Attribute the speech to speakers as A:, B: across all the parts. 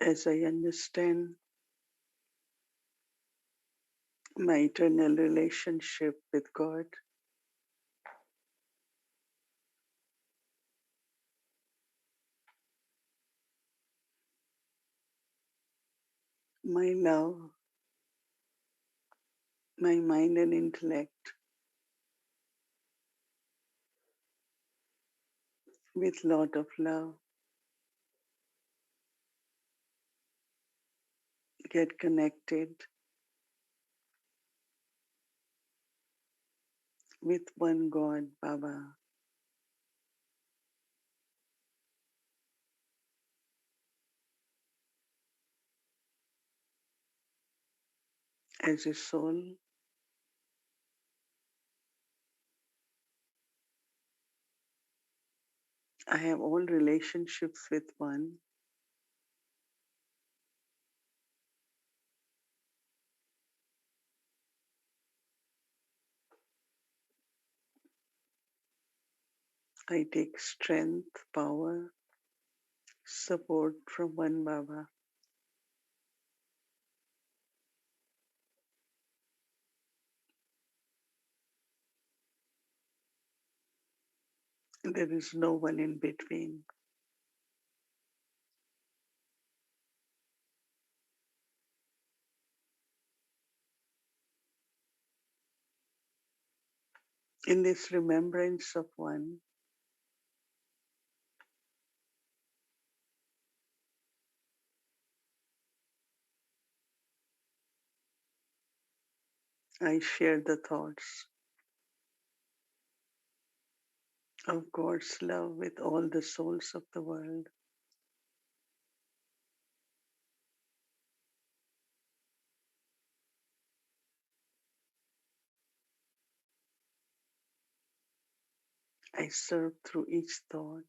A: as I understand my eternal relationship with God, my love, my mind and intellect with lot of love get connected with one God, Baba, as a soul. I have all relationships with one. I take strength, power, support from one Baba. There is no one in between. In this remembrance of one, I share the thoughts of God's love with all the souls of the world. I serve through each thought,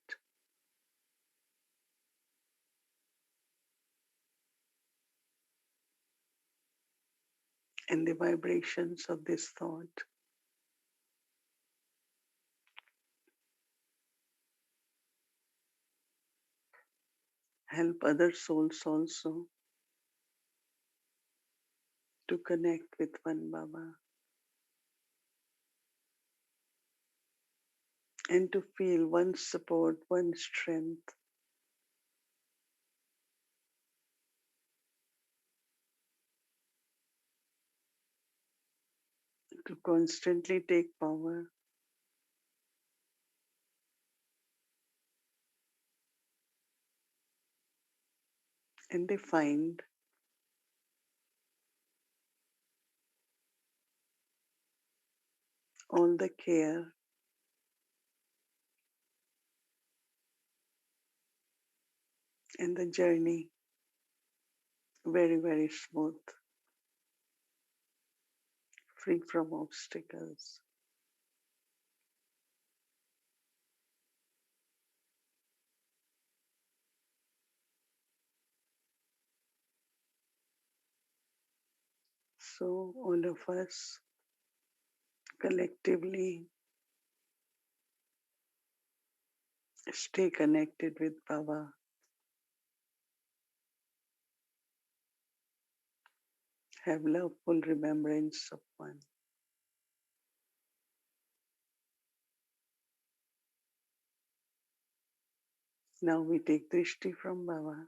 A: and the vibrations of this thought help other souls also to connect with one Baba and to feel one support, one strength, to constantly take power. And they find all the care and the journey very, very smooth, free from obstacles. So all of us collectively stay connected with Baba, have loveful remembrance of one. Now we take Drishti from Baba.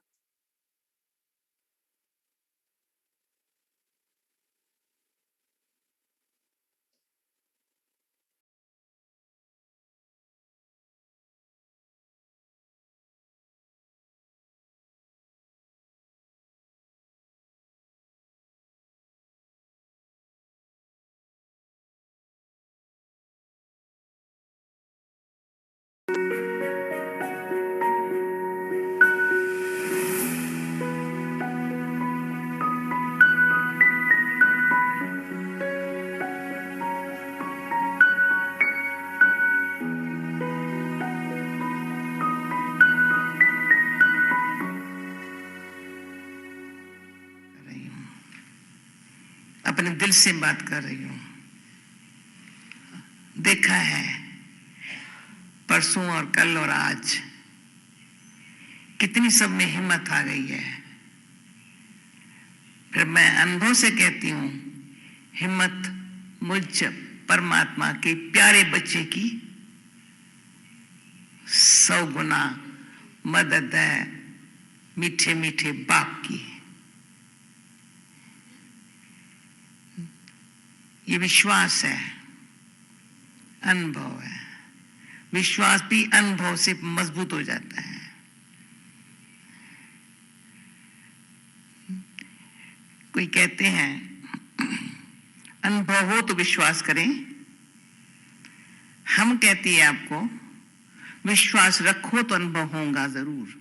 B: अपने दिल से बात कर रही हूँ। देखा है परसों और कल और आज कितनी सब में हिम्मत आ गई है। फिर मैं अनुभव से कहती हूँ, हिम्मत मुझ परमात्मा के प्यारे बच्चे की 100 गुना मदद है मीठे मीठे बाप की। ये विश्वास है, अनुभव है। विश्वास भी अनुभव से मजबूत हो जाता है। कोई कहते हैं अनुभव हो तो विश्वास करें। हम कहती है आपको विश्वास रखो तो अनुभव होगा जरूर।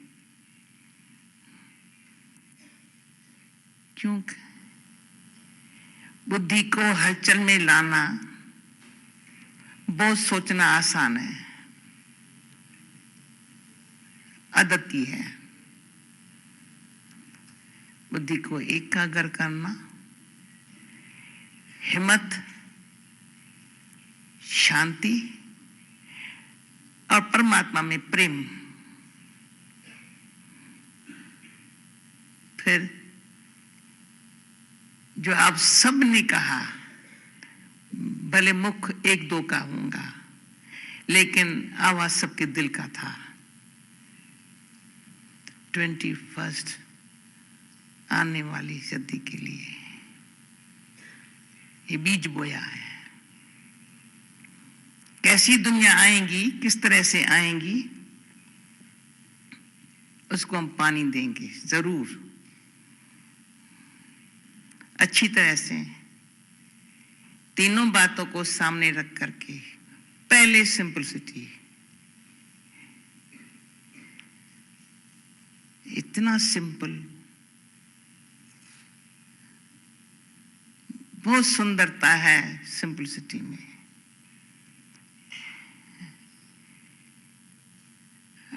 B: क्योंकि बुद्धि को हलचल में लाना बहुत सोचना आसान है, आदत की है। बुद्धि को एकाग्र करना, हिम्मत, शांति और परमात्मा में प्रेम। फिर जो आप सब ने कहा, भले मुख एक दो का होगा, लेकिन आवाज सबके दिल का था। 21st आने वाली सदी के लिए ये बीज बोया है। कैसी दुनिया आएगी, किस तरह से आएंगी, उसको हम पानी देंगे जरूर, अच्छी तरह से। तीनों बातों को सामने रख करके, पहले सिंपलिसिटी, इतना सिंपल, बहुत सुंदरता है सिंपलिसिटी में।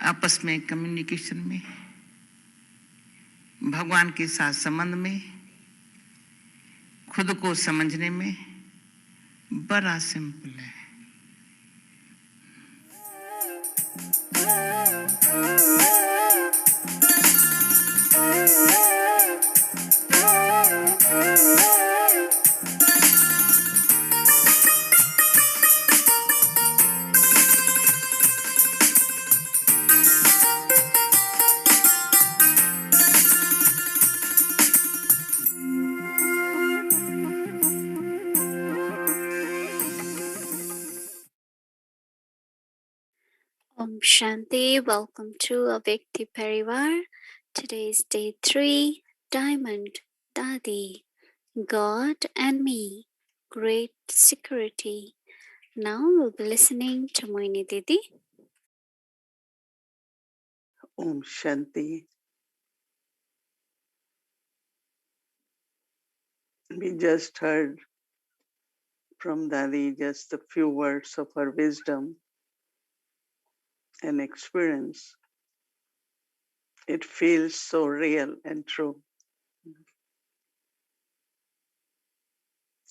B: आपस में कम्युनिकेशन में, भगवान के साथ संबंध में, खुद को समझने में, बड़ा सिंपल है।
C: Om Shanti, welcome to Avyakti Parivar. Today is day 3, Diamond, Dadi, God and me, Great Security. Now we'll be listening to Mohini Didi.
A: Om Shanti. We just heard from Dadi just a few words of her wisdom and experience. It feels so real and true.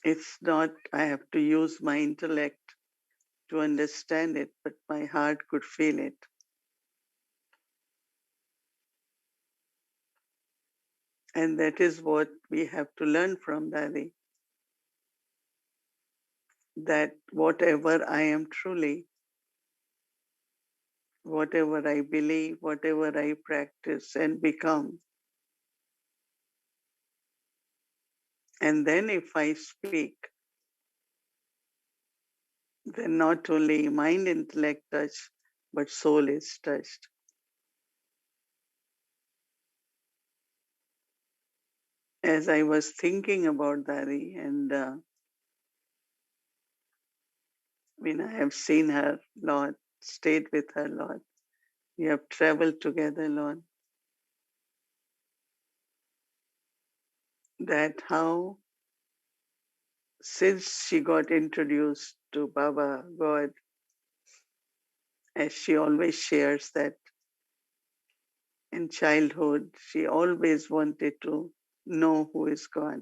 A: It's not, I have to use my intellect to understand it, but my heart could feel it. And that is what we have to learn from Dadi. That whatever I am truly, whatever I believe, whatever I practice and become, and then if I speak, then not only mind, intellect touch, but soul is touched. As I was thinking about Dadi, and I have seen her a lot, stayed with her a lot, we have traveled together a lot, that how since she got introduced to Baba, God, as she always shares that in childhood, she always wanted to know who is God.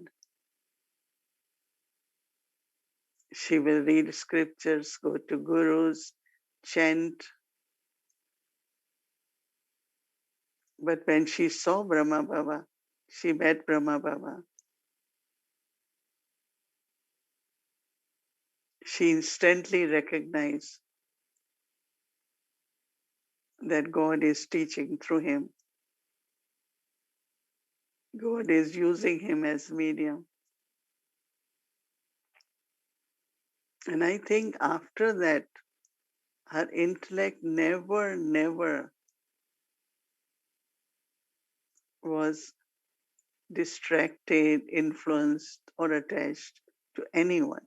A: She will read scriptures, go to gurus, chant. But when she saw Brahma Baba, she met Brahma Baba. she instantly recognized that God is teaching through him. God is using him as medium. And I think after that, her intellect never was distracted, influenced, or attached to anyone.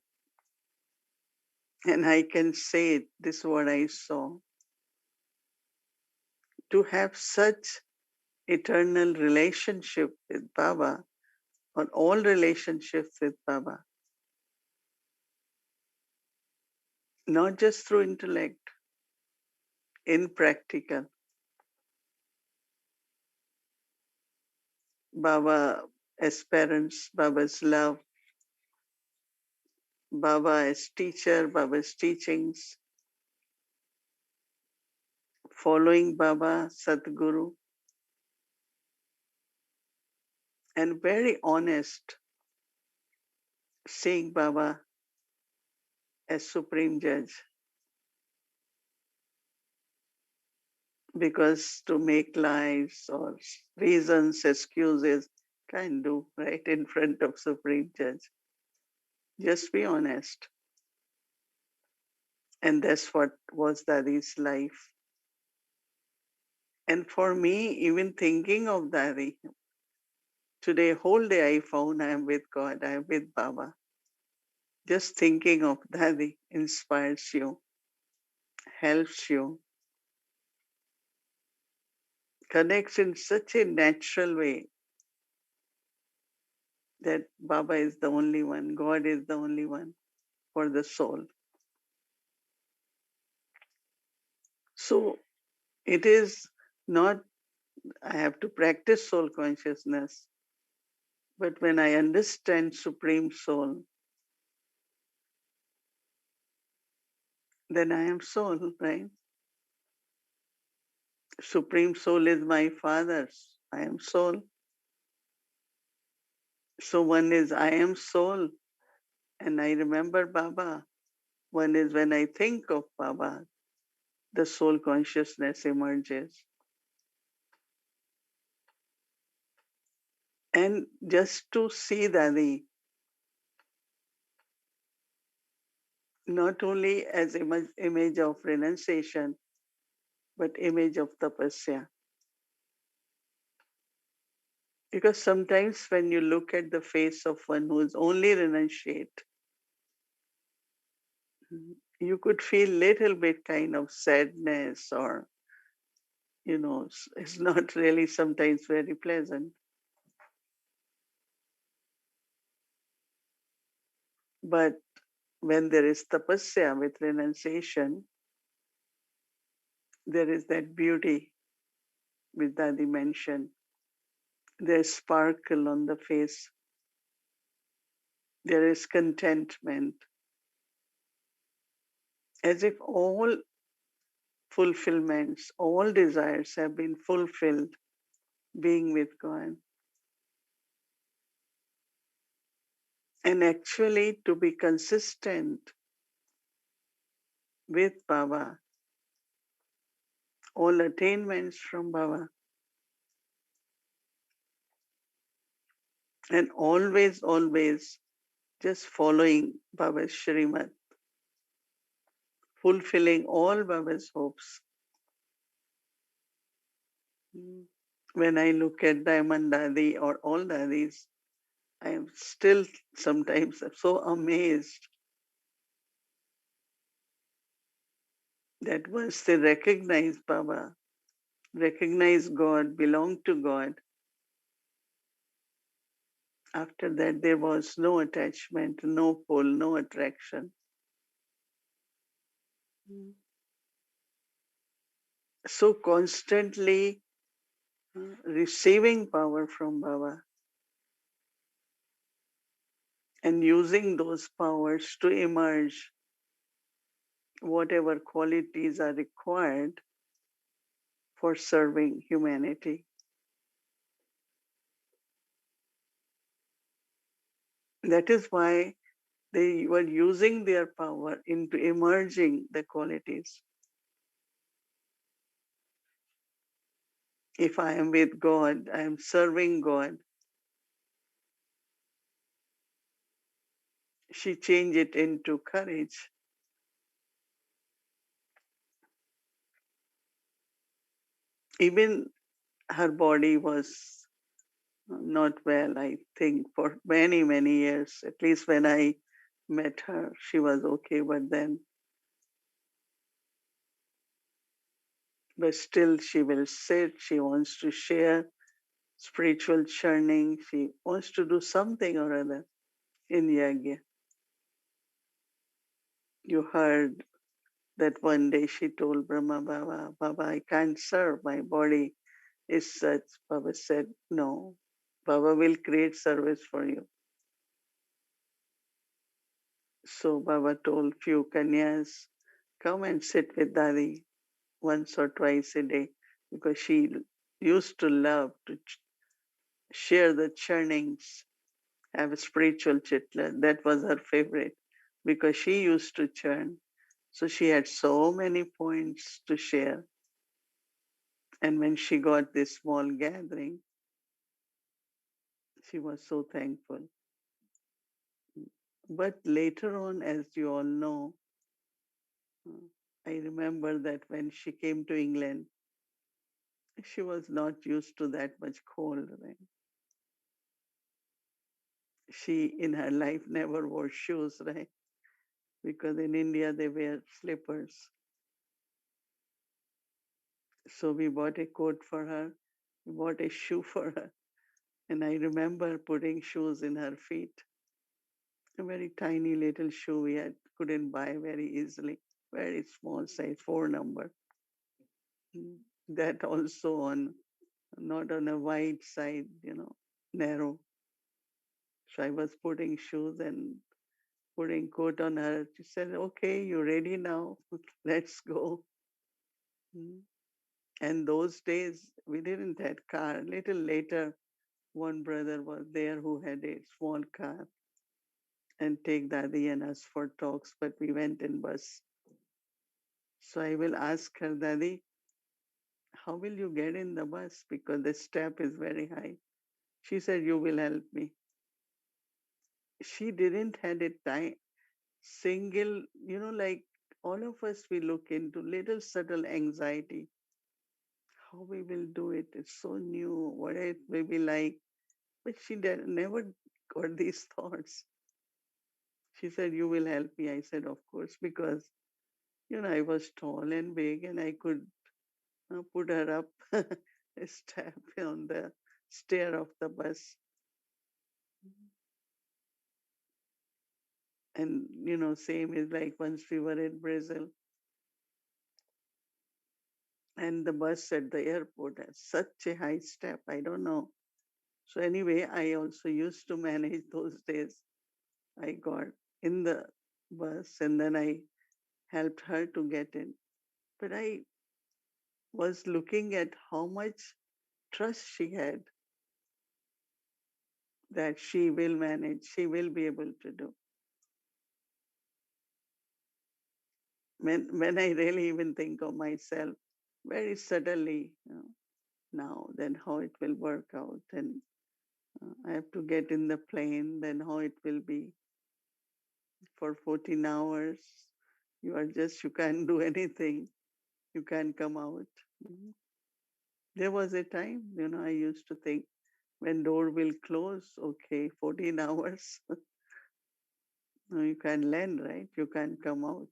A: And I can say it, this is what I saw. To have such eternal relationship with Baba, or all relationships with Baba, not just through intellect, in practical. Baba as parents, Baba's love, Baba as teacher, Baba's teachings, following Baba, Sadguru, and very honest, seeing Baba as Supreme Judge. Because to make lies or reasons, excuses, can't do right in front of Supreme Judge. Just be honest. And that's what was Dadi's life. And for me, even thinking of Dadi, today, whole day I found I am with God, I am with Baba. Just thinking of Dadi inspires you, helps you, connects in such a natural way that Baba is the only one, God is the only one for the soul. So it is not, I have to practice soul consciousness, but when I understand Supreme Soul, then I am soul, right? Supreme Soul is my Father's. I am soul. So one is I am soul and I remember Baba. One is when I think of Baba, the soul consciousness emerges. And just to see Dadi, not only as image of renunciation, but image of tapasya. Because sometimes when you look at the face of one who is only renunciate, you could feel little bit kind of sadness or, it's not really sometimes very pleasant. But when there is tapasya with renunciation, there is that beauty which Dadi mentioned. There's sparkle on the face. There is contentment, as if all fulfillments, all desires have been fulfilled being with God. And actually, to be consistent with Baba, all attainments from Baba, and always just following Baba's Shrimat, fulfilling all Baba's hopes. When I look at Diamond Dadi or all Dadis, I am still sometimes so amazed that once they recognize Baba, recognize God, belong to God, after that there was no attachment, no pull, no attraction. So constantly receiving power from Baba and using those powers to emerge whatever qualities are required for serving humanity. That is why They were using their power into emerging the qualities. If I am with God, I am serving God. She changed it into courage. Even her body was not well, I think, for many, many years. At least when I met her, she was okay, but still she will sit, she wants to share spiritual churning, she wants to do something or other in Yagya. You heard that one day she told Brahma Baba, Baba, I can't serve, my body is such. Baba said, no, Baba will create service for you. So Baba told few kanyas, come and sit with Dadi once or twice a day because she used to love to share the churnings, have a spiritual chitla. That was her favorite because she used to churn. So she had so many points to share. And when she got this small gathering, she was so thankful. But later on, as you all know, I remember that when she came to England, she was not used to that much cold. Right? She in her life never wore shoes, right? Because in India they wear slippers. So we bought a coat for her, we bought a shoe for her. And I remember putting shoes in her feet. A very tiny little shoe we had couldn't buy very easily. Very small size, 4 number. That also on not on a wide side, narrow. So I was putting shoes and putting coat on her. She said, okay, you ready now? Let's go. Mm. And those days we didn't have car. Little later, one brother was there who had a small car and take Dadi and us for talks, but we went in bus. So I will ask her, Dadi, how will you get in the bus? Because the step is very high. She said, you will help me. She didn't had a time, single, like all of us, we look into little subtle anxiety. How we will do it? It's so new. What it will be like? But she never got these thoughts. She said, you will help me. I said, of course, because, I was tall and big and I could put her up a step on the stair of the bus. And, same is like once we were in Brazil and the bus at the airport has such a high step. I don't know. So anyway, I also used to manage those days. I got in the bus and then I helped her to get in. But I was looking at how much trust she had that she will manage, she will be able to do. When I really even think of myself, very subtly, now, then how it will work out, and I have to get in the plane, then how it will be for 14 hours. You can't do anything. You can't come out. Mhm. There was a time, I used to think when door will close, okay, 14 hours. No, you can land, right? You can't come out.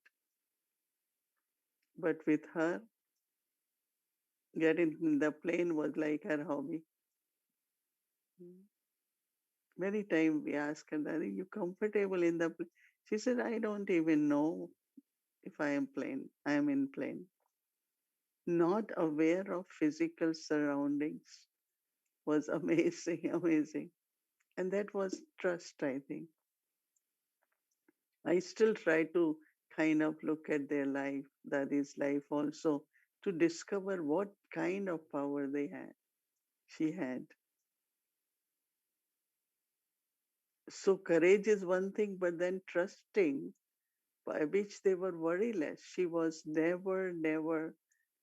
A: But with her, getting in the plane was like her hobby. Mm. Many times we ask her, are you comfortable in the plane? She said, I don't even know if I am in plane. Not aware of physical surroundings was amazing, amazing. And that was trust, I think. I still try to kind of look at their life, that is life also, to discover what kind of power they had. She had. So courage is one thing, but then trusting, by which they were worryless. She was never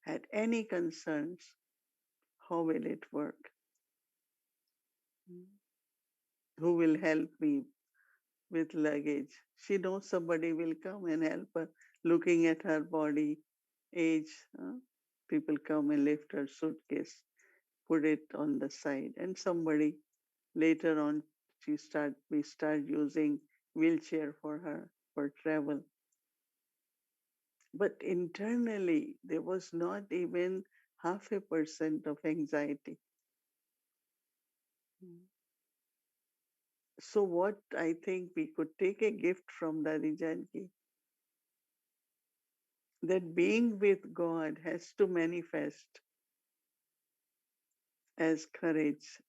A: had any concerns. How will it work? Who will help me with luggage? She knows somebody will come and help her, looking at her body, age. People come and lift her suitcase, put it on the side, and somebody later on we start using wheelchair for her for travel. But internally, there was not even 0.5% of anxiety. So, what I think we could take a gift from Dadi Janki, that being with God has to manifest as courage,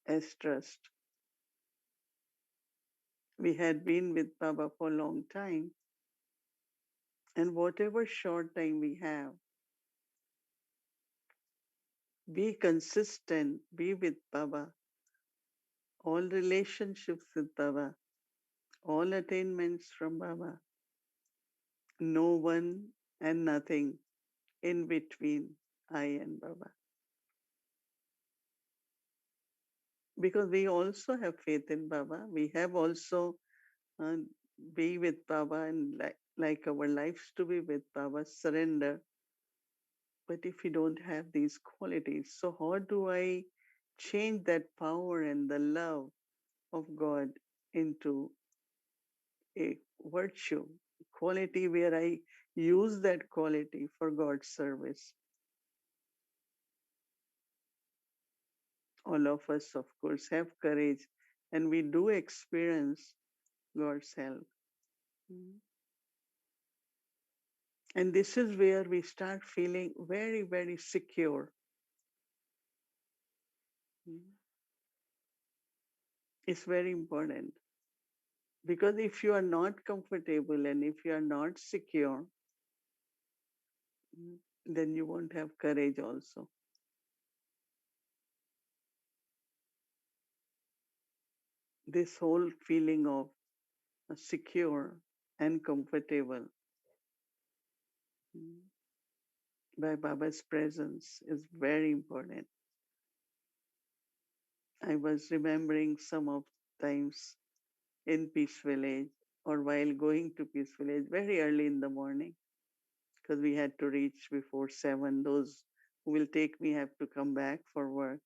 A: as trust. We had been with Baba for a long time, and whatever short time we have, be consistent, be with Baba, all relationships with Baba, all attainments from Baba, no one and nothing in between I and Baba. Because we also have faith in Baba. We have also uh, be with Baba and like our lives to be with Baba, surrender. But if we don't have these qualities, so how do I change that power and the love of God into a virtue, quality where I use that quality for God's service? All of us, of course, have courage and we do experience God's help. Mm. And this is where we start feeling very secure. Mm. It's very important because if you are not comfortable and if you are not secure, then you won't have courage also. This whole feeling of secure and comfortable mm, by Baba's presence is very important. I was remembering some of times in Peace Village or while going to Peace Village very early in the morning because we had to reach before 7. Those who will take me have to come back for work.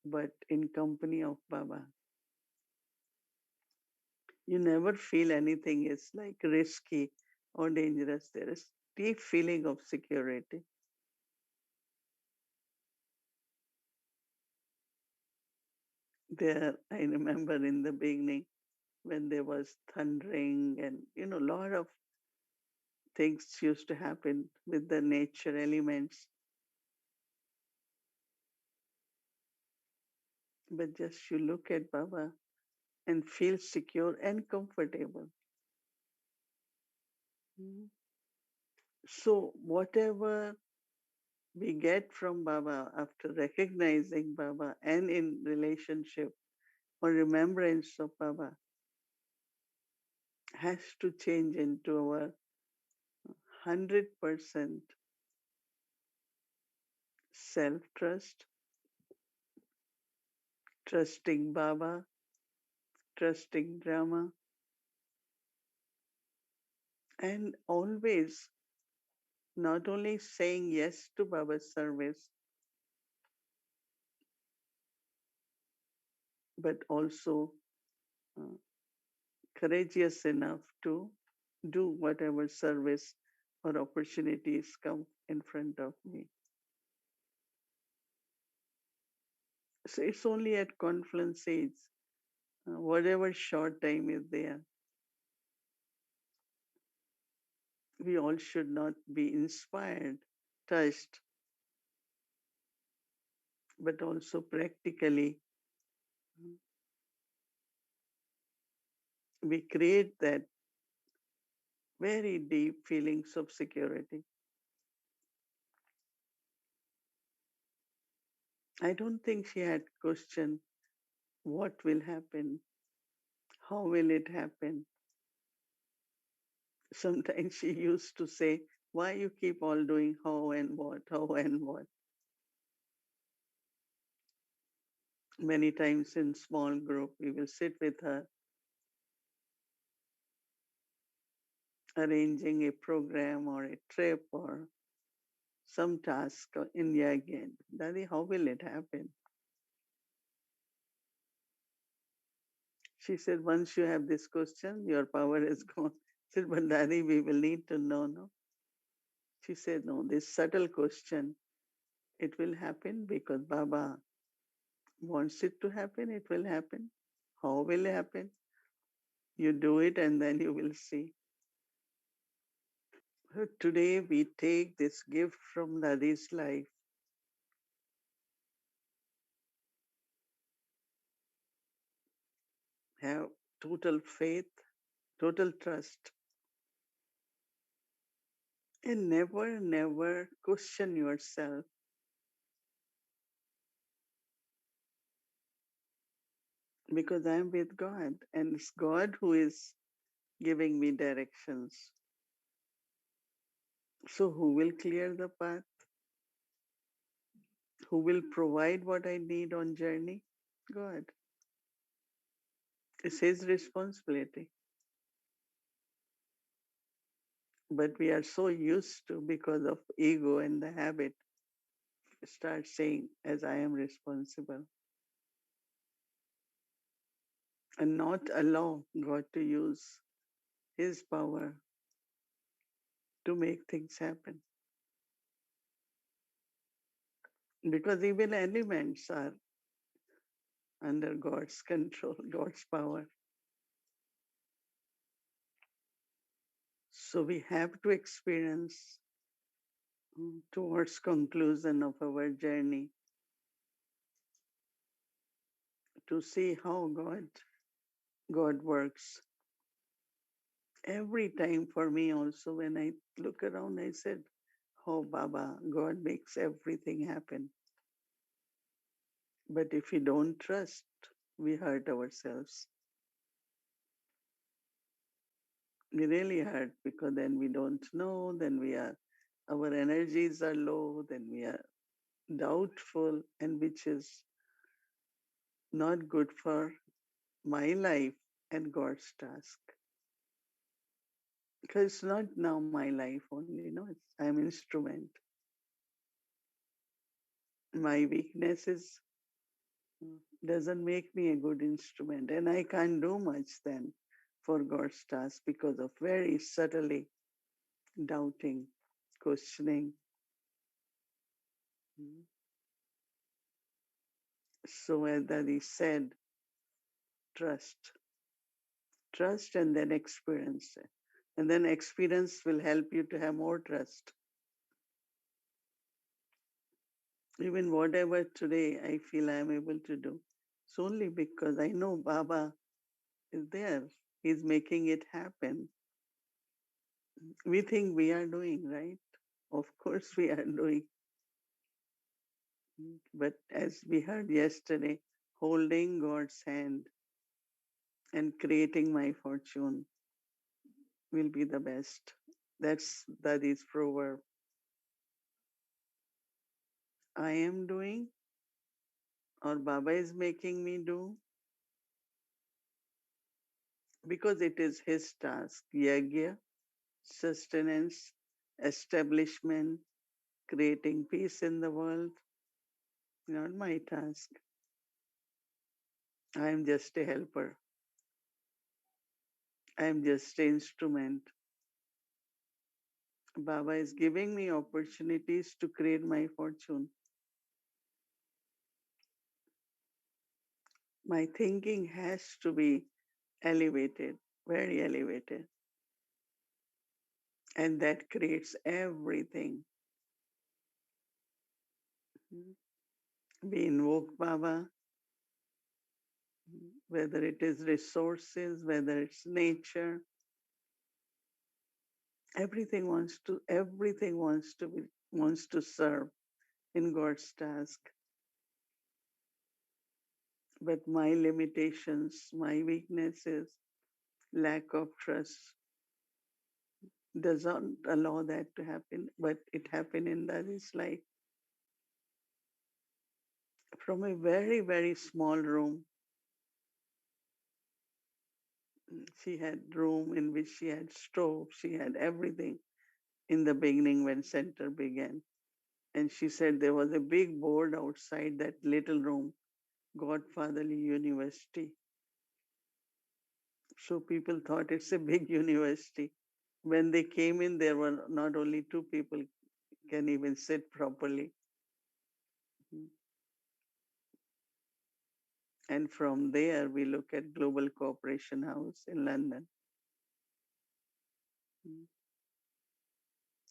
A: But in company of Baba, you never feel anything is like risky or dangerous. There is deep feeling of security. There, I remember in the beginning when there was thundering and a lot of things used to happen with the nature elements. But just you look at Baba and feel secure and comfortable. Mm. So whatever we get from Baba after recognizing Baba and in relationship or remembrance of Baba has to change into our 100% self trust, trusting Baba, trusting Brahma, and always not only saying yes to Baba's service, but also uh, courageous enough to do whatever service or opportunities come in front of me. So it's only at confluence age, whatever short time is there, we all should not be inspired, touched, but also practically we create that very deep feelings of security. I don't think she had questioned What will happen? How will it happen? Sometimes she used to say, why you keep all doing how and what, how and what? Many times in small group, we will sit with her, arranging a program or a trip or some task or India again. Daddy, how will it happen? She said, once you have this question, your power is gone. I said, but Daddy, we will need to know, no? She said, no, this subtle question, it will happen because Baba wants it to happen, it will happen. How will it happen? You do it and then you will see. So today we take this gift from Dadi's life, have total faith, total trust, and never, never question yourself because I'm with God and it's God who is giving me directions. So who will clear the path? Who will provide what I need on journey? God. It's his responsibility. But we are so used to, because of ego and the habit, start saying, as I am responsible, and not allow God to use his power to make things happen. Because even elements are under God's control, God's power. So we have to experience towards conclusion of our journey to see how God works. Every time for me also when I look around, I said, oh Baba, God makes everything happen. But if we don't trust, we hurt ourselves. We really hurt because then we don't know, then our energies are low, then we are doubtful, and which is not good for my life and God's task. Because it's not now my life only, no, I'm instrument. My weaknesses doesn't make me a good instrument, and I can't do much then for God's task because of very subtly doubting, questioning. So as Dadi said, trust. Trust and then experience. And then experience will help you to have more trust. Even whatever today I feel I am able to do, it's only because I know Baba is there. He's making it happen. We think we are doing, right? Of course we are doing. But as we heard yesterday, holding God's hand and creating my fortune will be the best. That's Dadi's proverb. I am doing or Baba is making me do because it is his task. Yagya, sustenance, establishment, creating peace in the world, not my task. I am just a helper. I am just an instrument. Baba is giving me opportunities to create my fortune. My thinking has to be elevated, very elevated. And that creates everything. We invoke Baba, whether it is resources, whether it's nature, everything wants to serve in God's task. But my limitations, my weaknesses, lack of trust doesn't allow that to happen. But it happened in Dadi's life. From a very, very small room, she had room in which she had stove, she had everything in the beginning when center began. And she said there was a big board outside that little room, Godfatherly University. So people thought it's a big university. When they came in, there were not only two people can even sit properly. And from there, we look at Global Cooperation House in London.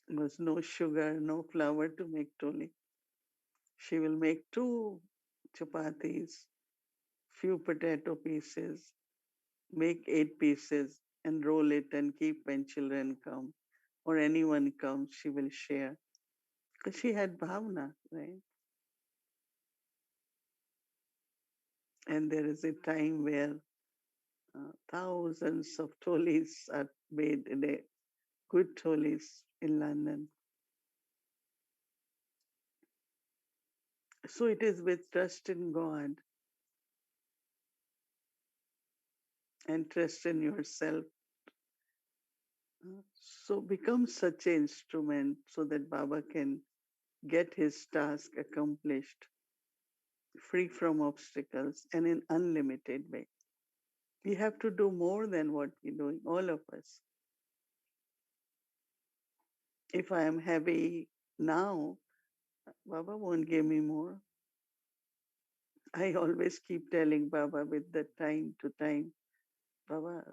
A: There was no sugar, no flour to make toli. She will make two chapatis, few potato pieces, make 8 pieces and roll it and keep when children come or anyone comes, she will share. Because she had bhavna, right? And there is a time where thousands of tolis are made in a good tolis in London. So it is with trust in God and trust in yourself. So become such an instrument so that Baba can get his task accomplished free from obstacles and in unlimited way. We have to do more than what we're doing, all of us. If I am heavy now, Baba won't give me more. I always keep telling Baba with the time to time, Baba, I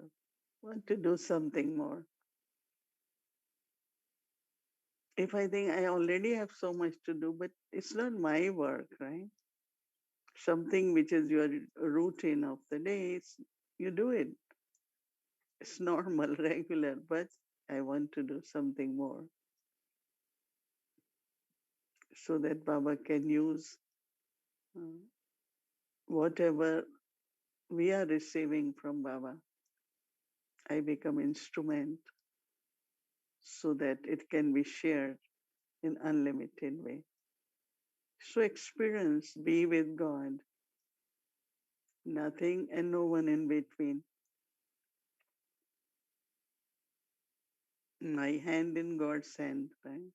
A: want to do something more. If I think I already have so much to do, but it's not my work, right? Something which is your routine of the day, you do it. It's normal, regular, but I want to do something more so that Baba can use uh, whatever we are receiving from Baba. I become instrument so that it can be shared in unlimited way. So experience, be with God, nothing and no one in between. My hand in God's hand, right?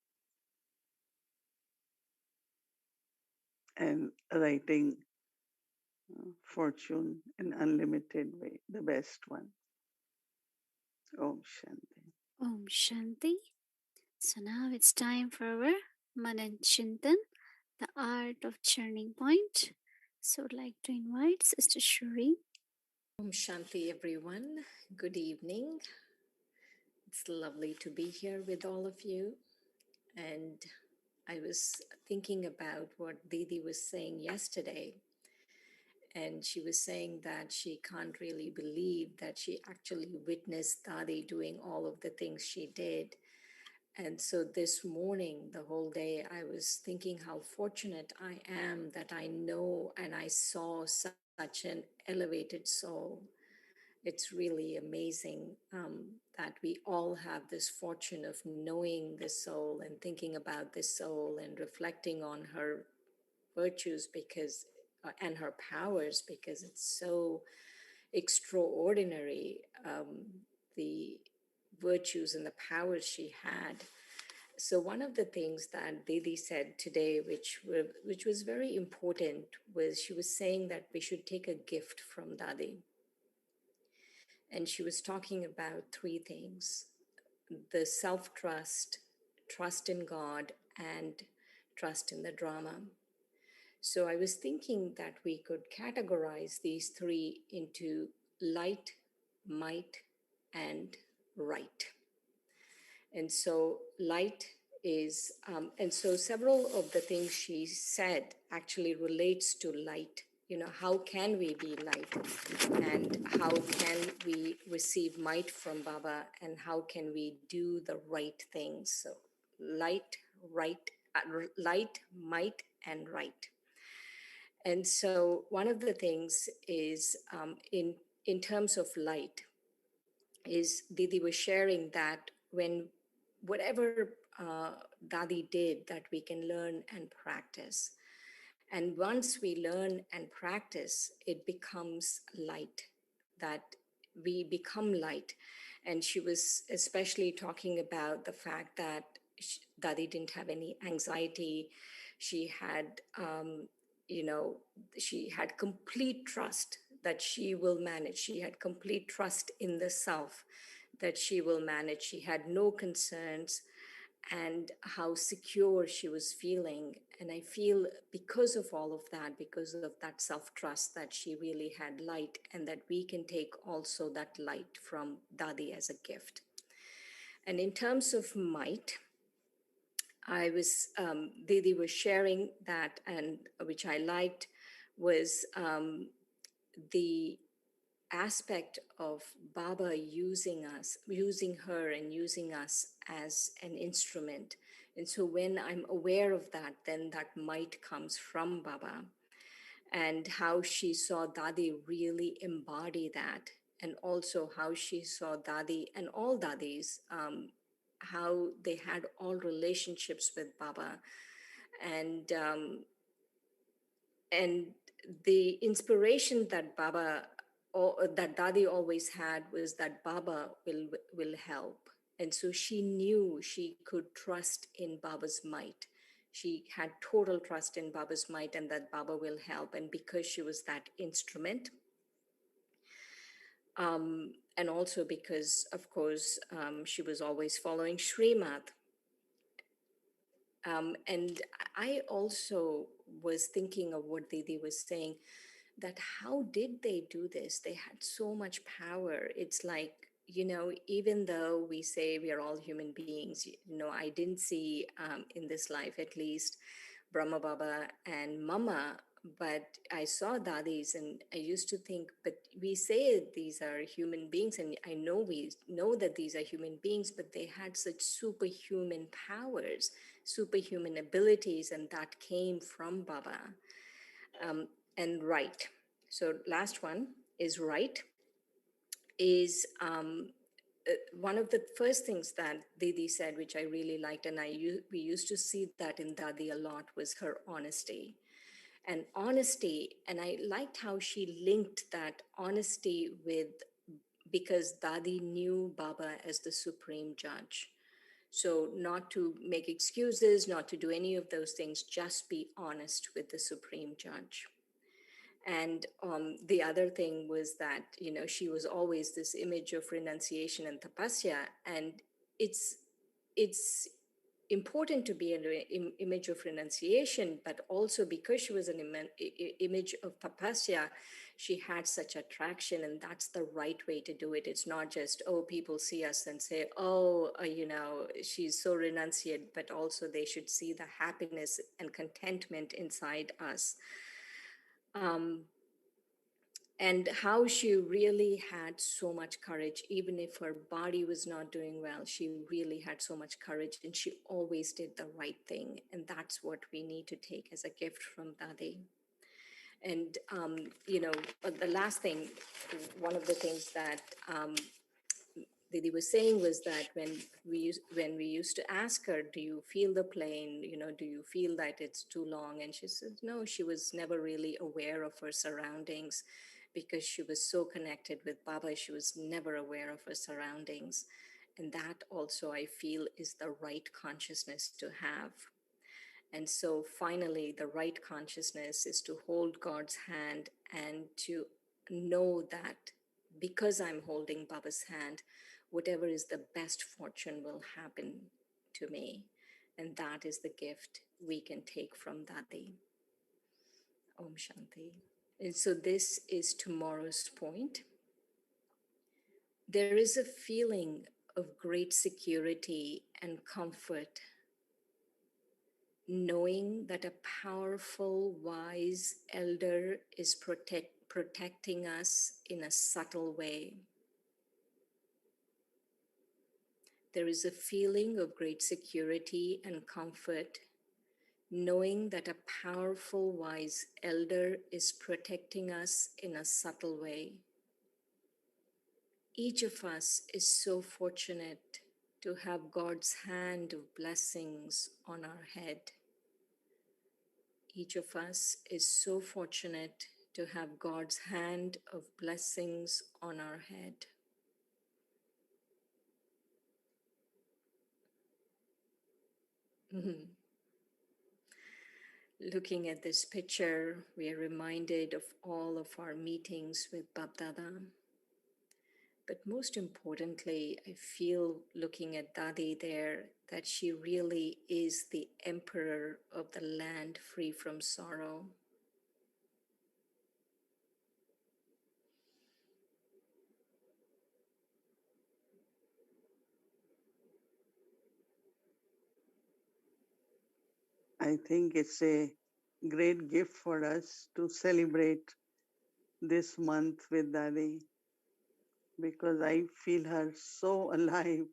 A: And writing fortune in unlimited way, the best one. Om Shanti.
C: Om Shanti. So now it's time for our Manan Chintan, the art of churning point. So I'd like to invite Sister Shuri.
D: Om Shanti, everyone. Good evening. It's lovely to be here with all of you. And I was thinking about what Didi was saying yesterday. And she was saying that she can't really believe that she actually witnessed Dadi doing all of the things she did. And so this morning, the whole day, I was thinking how fortunate I am that I know and I saw such an elevated soul. It's really amazing that we all have this fortune of knowing this soul and thinking about this soul and reflecting on her virtues because and her powers because it's so extraordinary, the virtues and the powers she had. So one of the things that Didi said today, which was very important, was she was saying that we should take a gift from Dadi. And she was talking about three things: the self trust, trust in God, and trust in the drama. So I was thinking that we could categorize these three into light, might, and right. And so light is, and so several of the things she said actually relates to light. You know, how can we be light, and how can we receive might from Baba, and how can we do the right things? So light, right, light, might, and right. And so one of the things is in terms of light, is Didi was sharing that when whatever Dadi did, that we can learn and practice. And once we learn and practice, it becomes light, that we become light. And she was especially talking about the fact that Dadi didn't have any anxiety. She had, you know, she had complete trust that she will manage. She had complete trust in the self that she will manage. She had no concerns, and how secure she was feeling. And I feel because of all of that, because of that self trust, that she really had light, and that we can take also that light from Dadi as a gift. And in terms of might, I was, Didi was sharing that, and which I liked, was the aspect of Baba using us, using her and using us as an instrument. And so when I'm aware of that, then that might comes from Baba, and how she saw Dadi really embody that. And also how she saw Dadi and all Dadis, how they had all relationships with Baba. And and the inspiration that Baba, or that Dadi always had, was that Baba will help. And so she knew she could trust in Baba's might. She had total trust in Baba's might, and that Baba will help. And because she was that instrument, and also because, of course, she was always following Srimad. And I also was thinking of what Didi was saying, that how did they do this? They had so much power. It's like, you know, even though we say we are all human beings, you know, I didn't see in this life, at least, Brahma Baba and Mama, but I saw Dadis, and I used to think, but we say these are human beings, and I know we know that these are human beings, but they had such superhuman powers, superhuman abilities, and that came from Baba. And right. So last one is right, is one of the first things that Didi said, which I really liked, and we used to see that in Dadi a lot, was her honesty. And honesty, and I liked how she linked that honesty with, because Dadi knew Baba as the supreme judge. So not to make excuses, not to do any of those things, just be honest with the supreme judge. And the other thing was that, you know, she was always this image of renunciation and tapasya. And it's important to be an image of renunciation, but also because she was an image of tapasya, she had such attraction, and that's the right way to do it. It's not just, oh, people see us and say, oh, you know, she's so renunciate, but also they should see the happiness and contentment inside us. And how she really had so much courage, even if her body was not doing well, she really had so much courage, and she always did the right thing. And that's what we need to take as a gift from Dadi. And, you know, the last thing, one of the things that Didi was saying was that when we used to ask her, do you feel the plane? You know, do you feel that it's too long? And she said, no, she was never really aware of her surroundings, because she was so connected with Baba. She was never aware of her surroundings. And that also, I feel, is the right consciousness to have. And so finally, the right consciousness is to hold God's hand and to know that because I'm holding Baba's hand, whatever is the best fortune will happen to me. And that is the gift we can take from Dadi. Om Shanti. And so this is tomorrow's point. There is a feeling of great security and comfort, knowing that a powerful, wise elder is protecting us in a subtle way. There is a feeling of great security and comfort, knowing that a powerful, wise elder is protecting us in a subtle way. Each of us is so fortunate to have God's hand of blessings on our head. Each of us is so fortunate to have God's hand of blessings on our head. Looking at this picture, we are reminded of all of our meetings with Bab Dada. But most importantly, I feel looking at Dadi there that she really is the emperor of the land free from sorrow.
A: I think it's a great gift for us to celebrate this month with Dadi, because I feel her so alive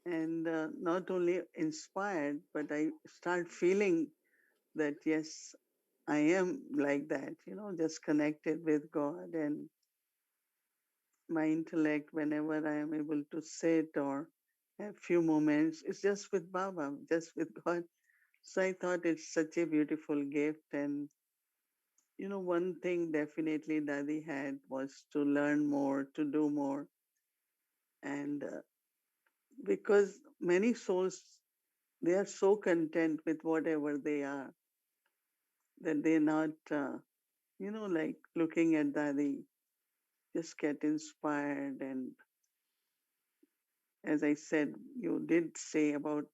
A: and not only inspired, but I start feeling that, yes, I am like that, just connected with God, and my intellect, whenever I am able to sit or have few moments, it's just with Baba, just with God. So I thought it's such a beautiful gift. And, one thing definitely Dadi had was to learn more, to do more. And because many souls, they are so content with whatever they are that they're not, like looking at Dadi, just get inspired. And as I said, you did say about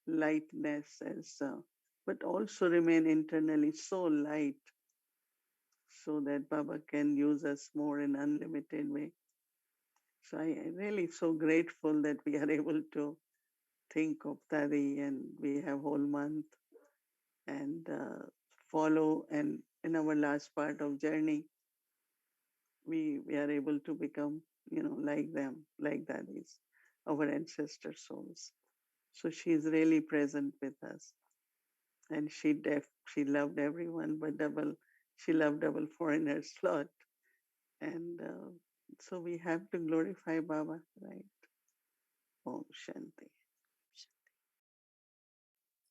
A: lightness as, but also remain internally so light so that Baba can use us more in unlimited way. So I really so grateful that we are able to think of Tari, and we have whole month and follow, and in our last part of journey, we are able to become, like them, like that is our ancestor souls. So she is really present with us. And she loved everyone, but she loved double foreigners lot. And so we have to glorify Baba, right? Om Shanti.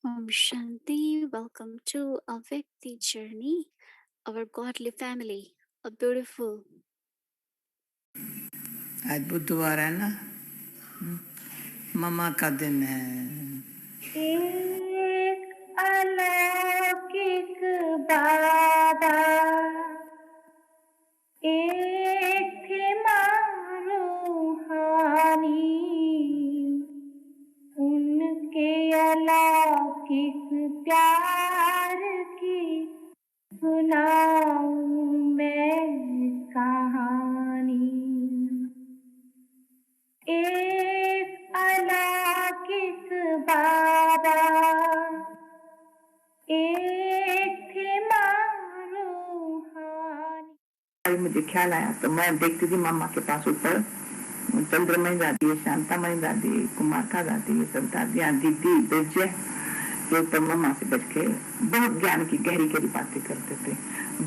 C: Om Shanti. Welcome to a Vikti journey, our godly family, a beautiful.
B: आज बुधवार है ना, mama का दिन है।
E: एक अलौकिक बाबा, एक थे रूहानी, उनके अलौकिक प्यार की सुनाऊं मैं कहानी। एक अलौकिक बाबा, एक थे रूहानी।
F: मुझे ख्याल आया तो मैं देखती थी मामा के पास ऊपर चंद्रमय दादी, शांतामय दादी, कुमारका दादी, ये सब दादियाँ, दीदी, बिरजे, जो ऊपर मामा से बैठ के बहुत ज्ञान की गहरी गहरी बातें करते थे।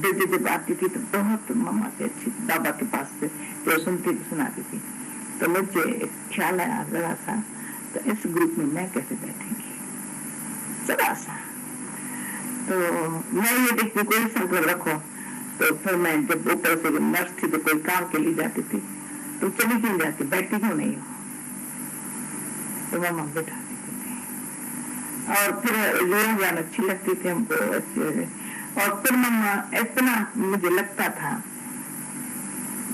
F: बिरजे जब आती थी तो बहुत मामा से अच्छी बाबा के पास से जो सुनाती थी। तो मुझे एक ख्याल आया जरा सा, तो इस ग्रुप में मैं कैसे बैठेंगी जरा सा। तो मैं ये देखती कोई संकल्प रखो, तो फिर मैं जब ऊपर से नर्स थी तो कोई काम के लिए जाती थी, तो चली क्यों जाती, बैठती क्यों नहीं हो, तो मामा बैठा देती थी। और फिर रोज जाना अच्छी लगती थी हमको अच्छे। और फिर मामा इतना मुझे लगता था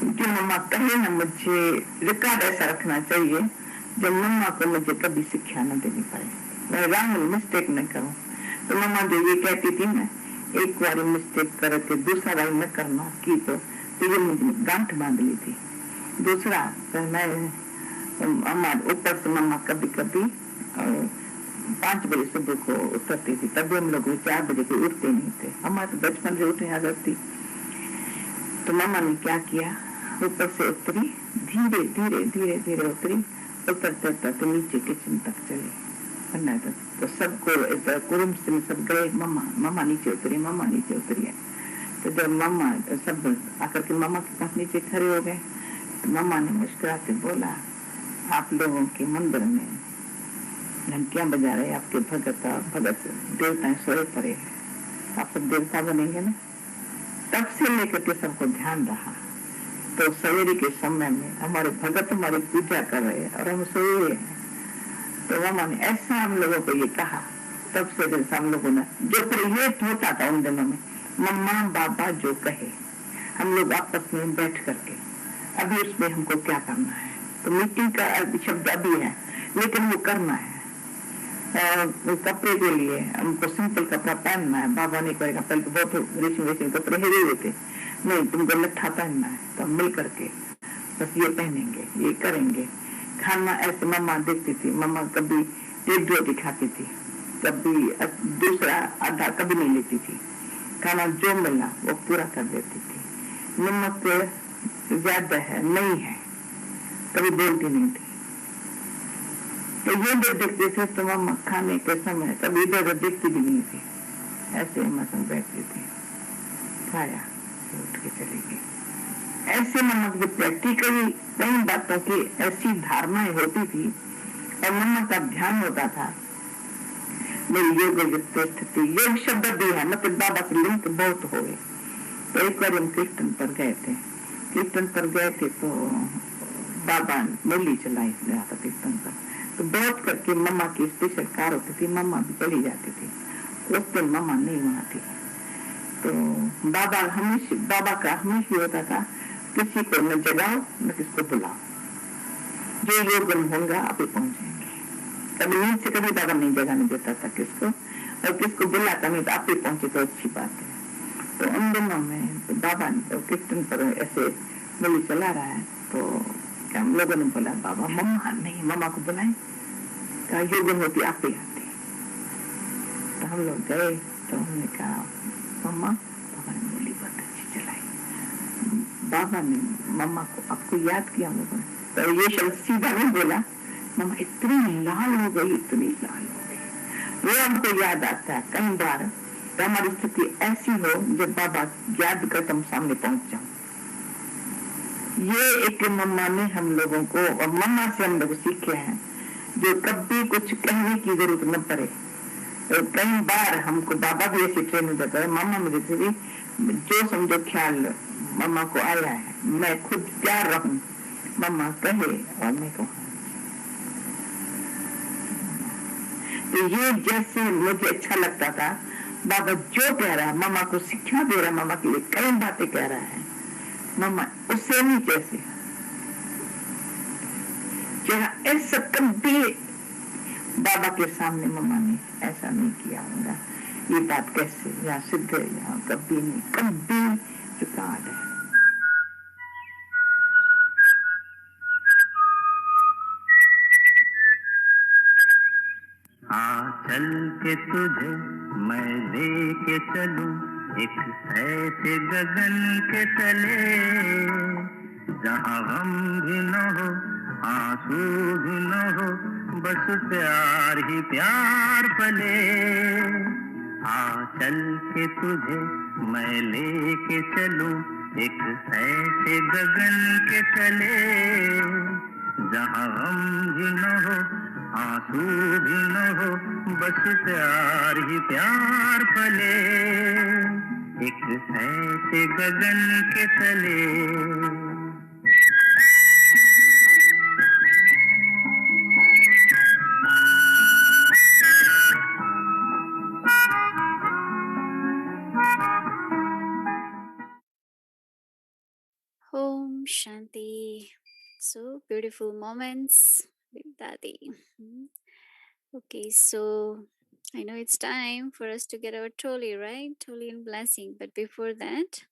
F: कि मम्मा कहे ना, मुझे रिकॉर्ड ऐसा रखना चाहिए जब मम्मा को मुझे कभी शिक्षा न देनी पड़े, मैं रॉन्ग मिस्टेक न करूं। तो मम्मा जो ये कहती थी ना, एक बार मिस्टेक करे थे, दूसरा बार न करना की तो ये मुझे गांठ बांध ली थी। दूसरा मैं ऊपर से मम्मा कभी कभी 5 बजे सुबह को उतरती थी, तभी हम लोग 4 बजे को उठते नहीं थे, हमारे तो बचपन से उठने आदत थी। तो मामा ने क्या किया, ऊपर से उतरी, धीरे धीरे धीरे धीरे उतरी, उतरते उतरते नीचे किचन तक चली। बनना था। तो सबको कुरुम से सब गए, मम्मा मम्मा नीचे उतरी, मम्मा नीचे उतरी है। तो जब मम्मा सब आकर के मम्मा के पास नीचे खड़े हो गए, तो मम्मा ने मुस्कुराते बोला, आप लोगों के मंदिर में घंटियां बजा रहे, आपके भगत देवता सोए पड़े हैं, आप सब देवता बनेंगे ना। तब से लेकर के सबको ध्यान रहा। तो सवेरे के समय में हमारे भगत हमारी पूजा कर रहे हैं और हम सोए हैं। तो मामा ने ऐसा हम लोगों को ये कहा। तब से दिन हम लोगों ने जो प्रियेट होता था उन दिनों में, मम्मा बाबा जो कहे, हम लोग आपस में बैठ करके अभी उसमें हमको क्या करना है। तो मीटिंग का शब्द अभी है, लेकिन वो करना है। कपड़े के लिए हमको सिंपल कपड़ा पहनना है। बाबा ने कहेगा पहले तो बहुत रेशमी कपड़े हेरे हुए थे, नहीं तुमको लट्ठा पहनना है। तो मिल करके बस ये पहनेंगे, ये करेंगे। खाना ऐसे मम्मा देखती थी, मम्मा कभी एक रोटी खाती थी, कभी दूसरा आधा कभी नहीं लेती थी। खाना जो मिला वो पूरा कर देती थी। नमक ज्यादा है नहीं है कभी बोलती नहीं थी। तो ये जब देखते थे तो मम्मा खाने के समय कभी इधर उधर देखती भी नहीं थी, ऐसे मौसम बैठती थी, खाया उठ के चली गई। ऐसे मम्मा की प्रैक्टिकली कई बातों की ऐसी धारणाएं होती थी और मम्मा का ध्यान होता था। मेरी योग स्थिति योग शब्द भी है, मतलब बाबा से लिंक बहुत हो गए। तो एक बार हम कीर्तन पर गए थे तो बाबा मुरली चलाई गया था कीर्तन पर। तो बैठ करके मम्मा की स्पेशल कार होती थी, मम्मा भी चली जाती थी। उस दिन मम्मा नहीं वहां थी। तो बाबा का हमेशा होता था, किसी को न जगाओ न किसको बुलाओ, जो योग होगा आप ही पहुंचेंगे। कभी नींद से कभी बाबा नहीं जगाने देता था किसको, और किसको बुलाता नहीं तो आप ही पहुंचे तो अच्छी बात है। तो उन दिनों में तो बाबा ने तो कीर्तन पर ऐसे मुरली चला रहा है, तो हम लोगों ने बोला बाबा मम्मा नहीं, मम्मा को बुलाए, कहा योगन होती आप ही आती। तो हम लोग गए तो हमने कहा मम्मा, बाबा ने मुरली बहुत अच्छी चलाई। बाबा ने मम्मा को आपको याद किया हम लोगों ने, तो ये शब्द सीधा नहीं बोला, मम्मा इतनी लाल हो गई, इतनी लाल हो गई। वो हमको याद आता है कई बार तो हमारी स्थिति ऐसी हो जब बाबा याद कर तुम सामने पहुंच जाओ। ये एक मम्मा ने हम लोगों को और मम्मा से हम लोग सीखे हैं, जो कभी कुछ कहने की जरूरत न पड़े। तो कई बार हमको बाबा भी ऐसी ट्रेनिंग देता है, मम्मा मुझे भी जो समझो ख्याल मम्मा को आया है, मैं खुद प्यार रहूं, मम्मा कहे और मैं कहूँ। तो ये जैसे मुझे अच्छा लगता था, बाबा जो कह रहा है मम्मा को शिक्षा दे रहा है, मम्मा के लिए कई बातें कह रहा है, मम्मा उससे नहीं जैसे ऐसा कभी बाबा के सामने मम्मा ने ऐसा नहीं किया होगा। ये बात कैसे यहाँ सिद्ध है, यहाँ कभी नहीं, कभी रिकॉर्ड है।
G: चल के तुझे मैं लेके चलूं एक ऐसे गगन के तले, जहाँ गम भी न हो आंसू भी न हो, बस प्यार ही प्यार पले। चल के तुझे मैं लेके चलूं एक ऐसे गगन के तले, जहाँ गम भी न हो आंसू भी न हो, बस प्यार ही प्यार पले, एक ऐसे गगन के तले।
C: Om Shanti. So beautiful moments with Dadi. Okay, so I know it's time for us to get our Toli, right? Toli and blessing. But before that,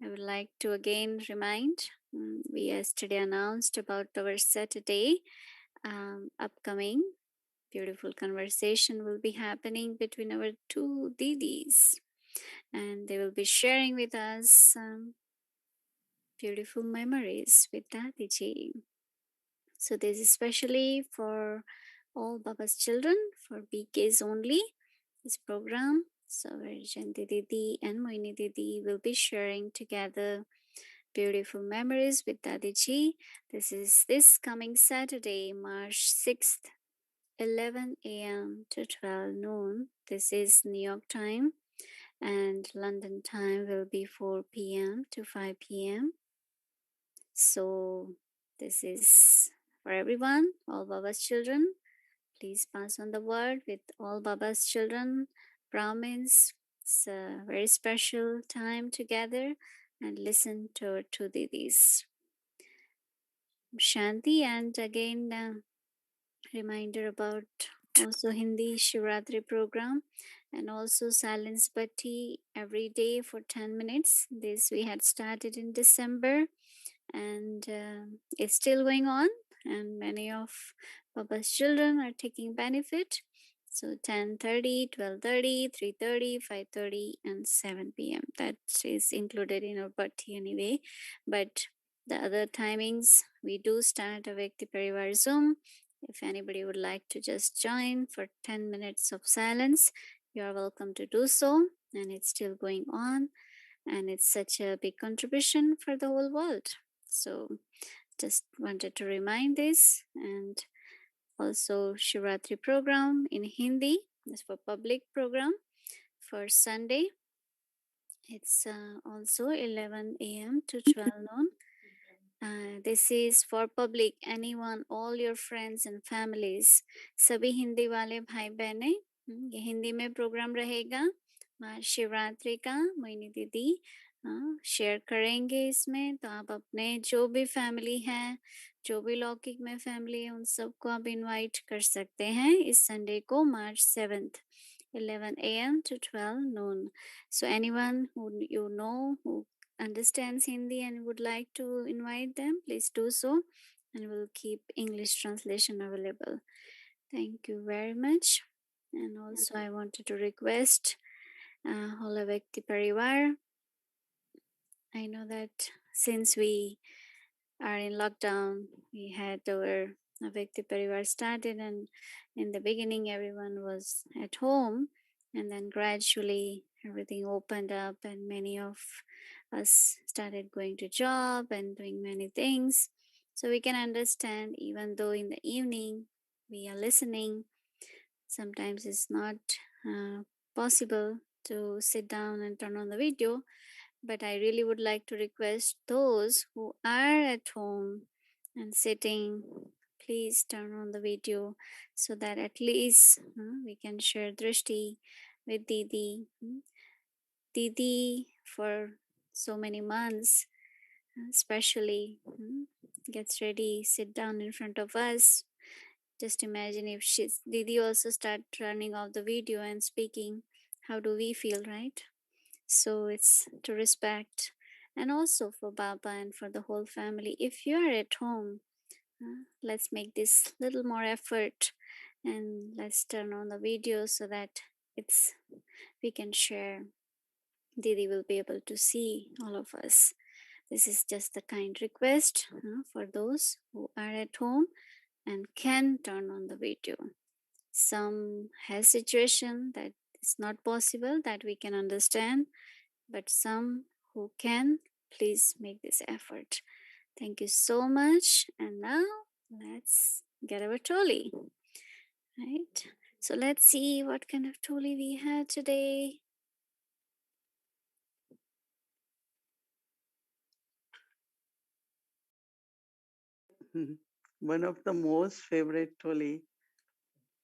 C: I would like to again remind we yesterday announced about our Saturday upcoming beautiful conversation will be happening between our two Didis, and they will be sharing with us some beautiful memories with Dadi ji. So this is especially for all Baba's children for BKs only. This program. So where Janti Didi and Mohini Didi will be sharing together beautiful memories with Dadi Ji. This is this coming Saturday, March 6th, 11 a.m. to 12 noon. This is New York time, and London time will be 4 p.m. to 5 p.m. So this is for everyone, all Baba's children. Please pass on the word with all Baba's children, Brahmins. It's a very special time together, and listen to our two Didis. Shanti, and again reminder about also Hindi Shivratri program, and also Silence Bhatti every day for 10 minutes. This we had started in December, and it's still going on, and many of Baba's children are taking benefit. So 10:30, 12:30, 3:30, 5:30, and 7 p.m. That is included in our bhatti anyway. But the other timings, we do start a Vyakti Parivar Zoom. If anybody would like to just join for 10 minutes of silence, you are welcome to do so. And it's still going on. And it's such a big contribution for the whole world. So just wanted to remind this. And also Shivratri program in Hindi. This for public program for Sunday. It's also 11 a.m. to 12 noon. This is for public, anyone, all your friends and families. सभी हिंदी वाले भाई बहने ये हिंदी में programme रहेगा महाशिवरात्रि का मोहिनी दीदी share करेंगे इसमें, तो आप अपने जो भी फैमिली हैं, जो भी लौकिक में फैमिली है, उन सबको आप इनवाइट कर सकते हैं इस संडे को March 7th 11 a.m. to 12 noon. So anyone who you know who understands Hindi and would like to invite them, please do so, and we'll keep English translation available. Thank you very much. And also I wanted to request Hola Vyakti Parivar. I know that since we are in lockdown, we had our Vyakti Parivar started, and in the beginning everyone was at home, and then gradually everything opened up and many of us started going to job and doing many things. So we can understand, even though in the evening we are listening, sometimes it's not possible to sit down and turn on the video. But I really would like to request those who are at home and sitting, please turn on the video so that at least we can share Drishti with Didi. Didi for so many months, especially gets ready, sit down in front of us. Just imagine if Didi also start turning off the video and speaking, how do we feel, right? So it's to respect, and also for Baba and for the whole family. If you are at home, let's make this little more effort, and let's turn on the video so that we can share. Didi will be able to see all of us. This is just a kind request for those who are at home and can turn on the video. Some has situation that is not possible, that we can understand, but some who can, please make this effort. Thank you so much. And now let's get our toli. Right? So let's see what kind of toli we had today.
A: One of the most favorite toli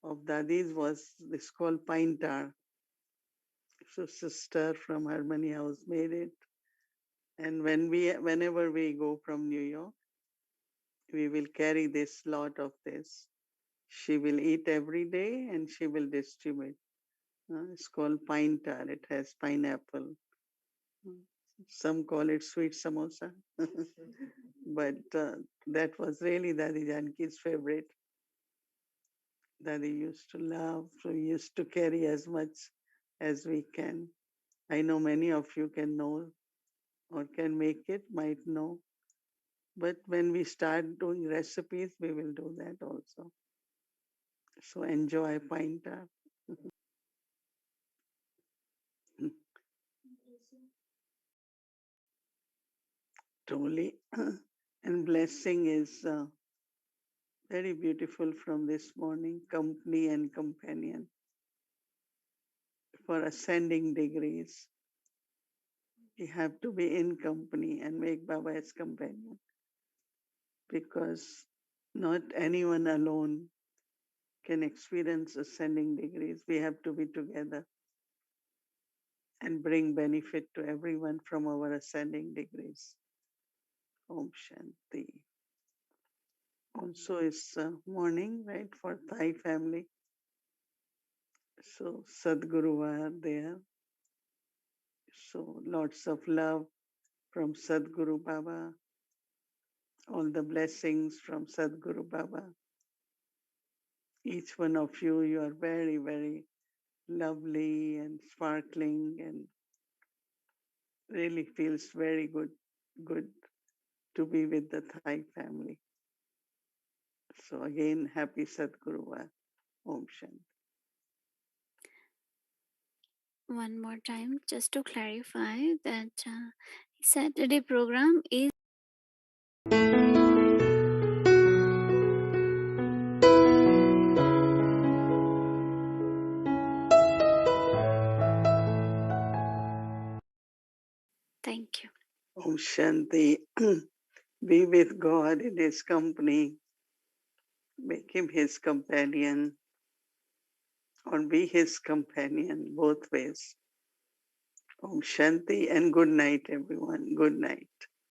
A: of Dadi's was this called Pine Tar. So sister from Harmony House made it. And whenever we go from New York, we will carry this lot of this. She will eat every day and she will distribute. It's called pine tar. It has pineapple. Some call it sweet samosa. But that was really Dadi Janki's favorite. Dadi used to love, so we used to carry as much as we can. I know many of you can know or can make it, might know. But when we start doing recipes, we will do that also. So enjoy Painter. Truly. And blessing is very beautiful from this morning. Company and companion for ascending degrees. You have to be in company and make Baba as companion, because not anyone alone can experience ascending degrees. We have to be together and bring benefit to everyone from our ascending degrees. Om Shanti. Also is morning, right, for Thai family. So Sadguru are there. So lots of love from Sadguru Baba. All the blessings from Sadguru Baba. Each one of you, you are very, very lovely and sparkling, and really feels very good to be with the Thai family. So again, happy Sadguru. Om Shanti.
C: One more time, just to clarify that Saturday program is thank you.
A: Om Shanti. Be with God in His company. Make Him His companion or be His companion, both ways. Om Shanti and good night, everyone. Good night.